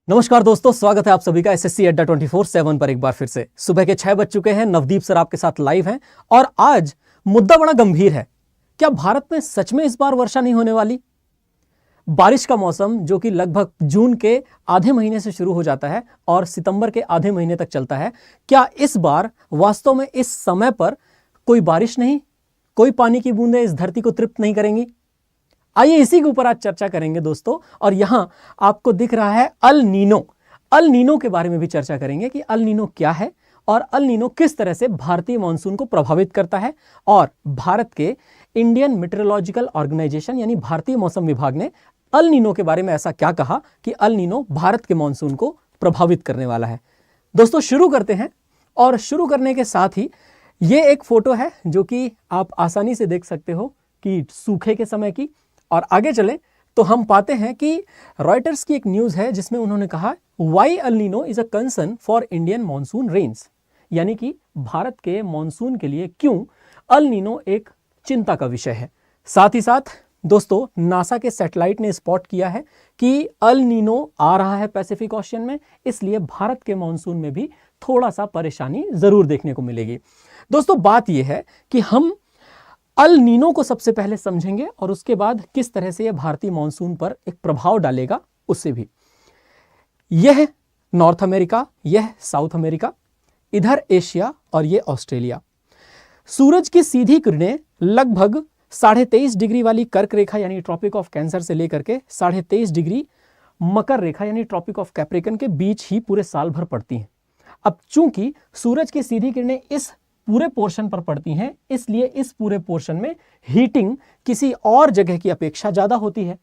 नमस्कार दोस्तों, स्वागत है आप सभी का एसएससी अड्डा 24/7 पर एक बार फिर से। सुबह के 6 बज चुके हैं। नवदीप सर आपके साथ लाइव हैं और आज मुद्दा बड़ा गंभीर है। क्या भारत में सच में इस बार वर्षा नहीं होने वाली? बारिश का मौसम जो कि लगभग जून के आधे महीने से शुरू हो जाता है और सितंबर के आधे महीने तक चलता है, क्या इस बार वास्तव में इस समय पर कोई बारिश नहीं, कोई पानी की बूंदें इस धरती को तृप्त नहीं करेंगी? आइए इसी के ऊपर आज चर्चा करेंगे दोस्तों। और यहां आपको दिख रहा है अल नीनो के बारे में भी चर्चा करेंगे कि अल नीनो क्या है और अल नीनो किस तरह से भारतीय मॉनसून को प्रभावित करता है। और भारत के इंडियन मेट्रोलॉजिकल ऑर्गेनाइजेशन यानी भारतीय मौसम विभाग ने अल नीनो के बारे में ऐसा क्या कहा कि अल नीनो भारत के मॉनसून को प्रभावित करने वाला है। दोस्तों शुरू करते हैं। और शुरू करने के साथ ही ये एक फोटो है जो कि आप आसानी से देख सकते हो कि सूखे के समय की। और आगे चलें तो हम पाते हैं कि रॉयटर्स की एक न्यूज है जिसमें उन्होंने कहा why El Nino is a concern for Indian monsoon rains, यानी कि भारत के मॉनसून के लिए क्यों अल नीनो एक चिंता का विषय है। साथ ही साथ दोस्तों नासा के सैटेलाइट ने स्पॉट किया है कि अल नीनो आ रहा है पैसिफिक ओशियन में, इसलिए भारत के मॉनसून में भी थोड़ा सा परेशानी जरूर देखने को मिलेगी। दोस्तों बात यह है कि हम अल नीनो को सबसे पहले समझेंगे और उसके बाद किस तरह से यह भारतीय मॉनसून पर एक प्रभाव डालेगा उससे भी। यह नॉर्थ अमेरिका, यह साउथ अमेरिका, इधर एशिया और यह ऑस्ट्रेलिया। सूरज की सीधी किरणें लगभग 23.5 डिग्री वाली कर्क रेखा यानी ट्रॉपिक ऑफ कैंसर से लेकर के 23.5 डिग्री मकर रेखा यानी ट्रॉपिक ऑफ कैप्रिकन के बीच ही पूरे साल भर पड़ती हैं। अब चूंकि सूरज की सीधी किरणें इस पूरे पोर्शन पर पड़ती हैं, इसलिए इस पूरे पोर्शन में हीटिंग किसी और जगह की अपेक्षा ज्यादा होती है।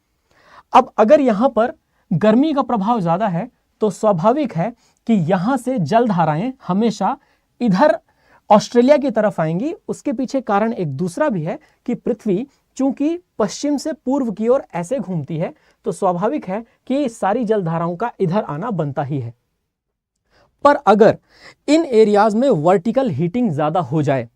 अब अगर यहां पर गर्मी का प्रभाव ज्यादा है तो स्वाभाविक है कि यहां से जलधाराएं हमेशा इधर ऑस्ट्रेलिया की तरफ आएंगी। उसके पीछे कारण एक दूसरा भी है कि पृथ्वी चूंकि पश्चिम से पूर्व की ओर ऐसे घूमती है तो स्वाभाविक है कि सारी जलधाराओं का इधर आना बनता ही है। पर अगर इन एरियाज में वर्टिकल हीटिंग ज्यादा हो जाए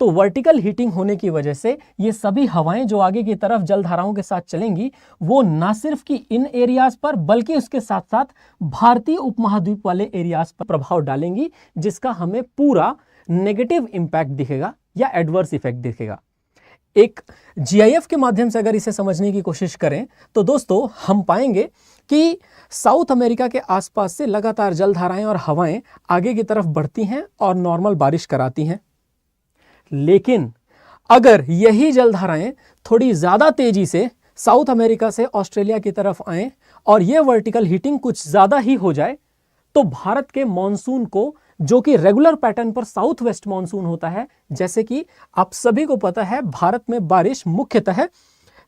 तो वर्टिकल हीटिंग होने की वजह से ये सभी हवाएं जो आगे की तरफ जलधाराओं के साथ चलेंगी वो ना सिर्फ कि इन एरियाज पर बल्कि उसके साथ साथ भारतीय उपमहाद्वीप वाले एरियाज पर प्रभाव डालेंगी, जिसका हमें पूरा नेगेटिव इंपैक्ट दिखेगा या एडवर्स इफेक्ट दिखेगा। एक जीआईएफ के माध्यम से अगर इसे समझने की कोशिश करें तो दोस्तों हम पाएंगे कि साउथ अमेरिका के आसपास से लगातार जलधाराएं और हवाएं आगे की तरफ बढ़ती हैं और नॉर्मल बारिश कराती हैं। लेकिन अगर यही जलधाराएं थोड़ी ज्यादा तेजी से साउथ अमेरिका से ऑस्ट्रेलिया की तरफ आएं और यह वर्टिकल हीटिंग कुछ ज्यादा ही हो जाए तो भारत के मॉनसून को, जो कि रेगुलर पैटर्न पर साउथ वेस्ट मॉनसून होता है, जैसे कि आप सभी को पता है भारत में बारिश मुख्यतः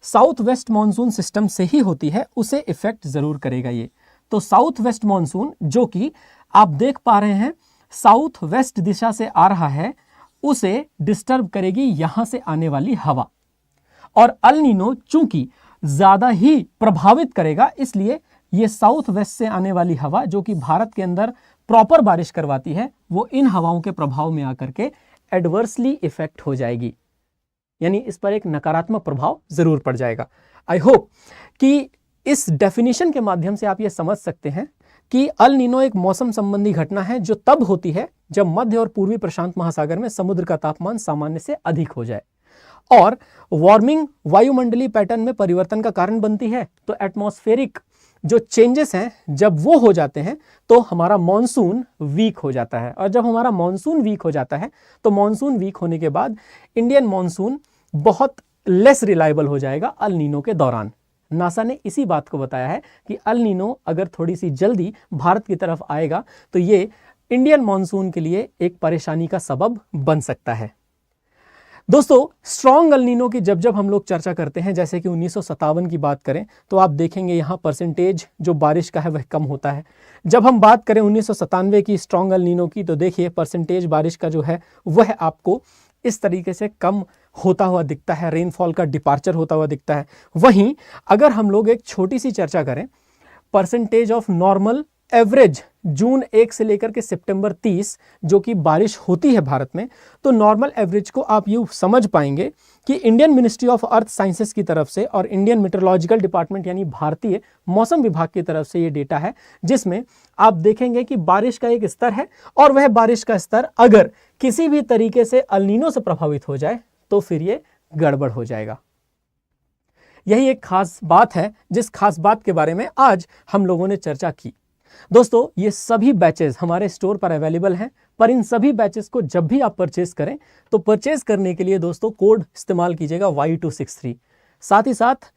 साउथ वेस्ट मॉनसून सिस्टम से ही होती है, उसे इफेक्ट जरूर करेगा ये। तो साउथ वेस्ट मॉनसून जो कि आप देख पा रहे हैं साउथ वेस्ट दिशा से आ रहा है, उसे डिस्टर्ब करेगी यहां से आने वाली हवा। और अल नीनो चूंकि ज्यादा ही प्रभावित करेगा, इसलिए ये साउथ वेस्ट से आने वाली हवा जो कि भारत के अंदर प्रॉपर बारिश करवाती है, वो इन हवाओं के प्रभाव में आकर के एडवर्सली इफेक्ट हो जाएगी, यानी इस पर एक नकारात्मक प्रभाव जरूर पड़ जाएगा। आई होप कि इस डेफिनेशन के माध्यम से आप ये समझ सकते हैं कि अल नीनो एक मौसम संबंधी घटना है जो तब होती है जब मध्य और पूर्वी प्रशांत महासागर में समुद्र का तापमान सामान्य से अधिक हो जाए और वार्मिंग वायुमंडलीय पैटर्न में परिवर्तन का कारण बनती है। तो एटमॉस्फेरिक जो चेंजेस हैं जब वो हो जाते हैं तो हमारा मॉनसून वीक हो जाता है, और जब हमारा मॉनसून वीक हो जाता है तो मॉनसून वीक होने के बाद इंडियन मॉनसून बहुत लेस रिलायबल हो जाएगा अल नीनो के दौरान। नासा ने इसी बात को बताया है कि अल नीनो अगर थोड़ी सी जल्दी भारत की तरफ आएगा तो ये इंडियन मॉनसून के लिए एक परेशानी का सबब बन सकता है। दोस्तों स्ट्रॉन्ग अल नीनो की जब हम लोग चर्चा करते हैं, जैसे कि 1957 की बात करें तो आप देखेंगे यहाँ परसेंटेज जो बारिश का है वह कम होता है। जब हम बात करें 1997 की स्ट्रॉन्ग अल नीनो की तो देखिए परसेंटेज बारिश का जो है वह आपको इस तरीके से कम होता हुआ दिखता है, रेनफॉल का डिपार्चर होता हुआ दिखता है। वहीं अगर हम लोग एक छोटी सी चर्चा करें परसेंटेज ऑफ नॉर्मल एवरेज जून 1 से लेकर के सितंबर 30 जो कि बारिश होती है भारत में, तो नॉर्मल एवरेज को आप यूँ समझ पाएंगे कि Indian ministry of earth sciences की तरफ से और इंडियन मेट्रोलॉजिकल डिपार्टमेंट यानी भारतीय मौसम विभाग की तरफ से ये डेटा है, जिसमें आप देखेंगे कि बारिश का एक स्तर है और वह बारिश का स्तर अगर किसी भी तरीके से अल नीनो से प्रभावित हो जाए तो फिर ये गड़बड़ हो जाएगा। यही एक खास बात है जिस खास बात के बारे में आज हम लोगों ने चर्चा की। दोस्तों, ये सभी बैचेस हमारे स्टोर पर अवेलेबल हैं, पर इन सभी बैचेस को जब भी आप परचेज करें तो परचेज करने के लिए दोस्तों कोड इस्तेमाल कीजिएगा Y263। साथ ही साथ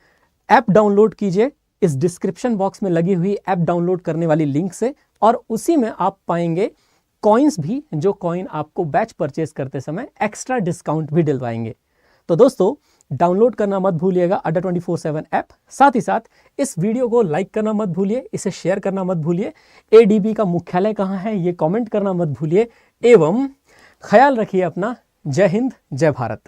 ऐप डाउनलोड कीजिए इस डिस्क्रिप्शन बॉक्स में लगी हुई ऐप डाउनलोड करने वाली लिंक से, और उसी में आप पाएंगे कॉइन्स भी, जो कॉइन आपको बैच परचेज करते समय एक्स्ट्रा डिस्काउंट भी दिलवाएंगे। तो दोस्तों, डाउनलोड करना मत भूलिएगा अड्डा 24/7 ऐप। साथ ही साथ इस वीडियो को लाइक करना मत भूलिए, इसे शेयर करना मत भूलिए। एडीबी का मुख्यालय कहाँ है ये कमेंट करना मत भूलिए, एवं ख्याल रखिए अपना। जय हिंद, जय भारत।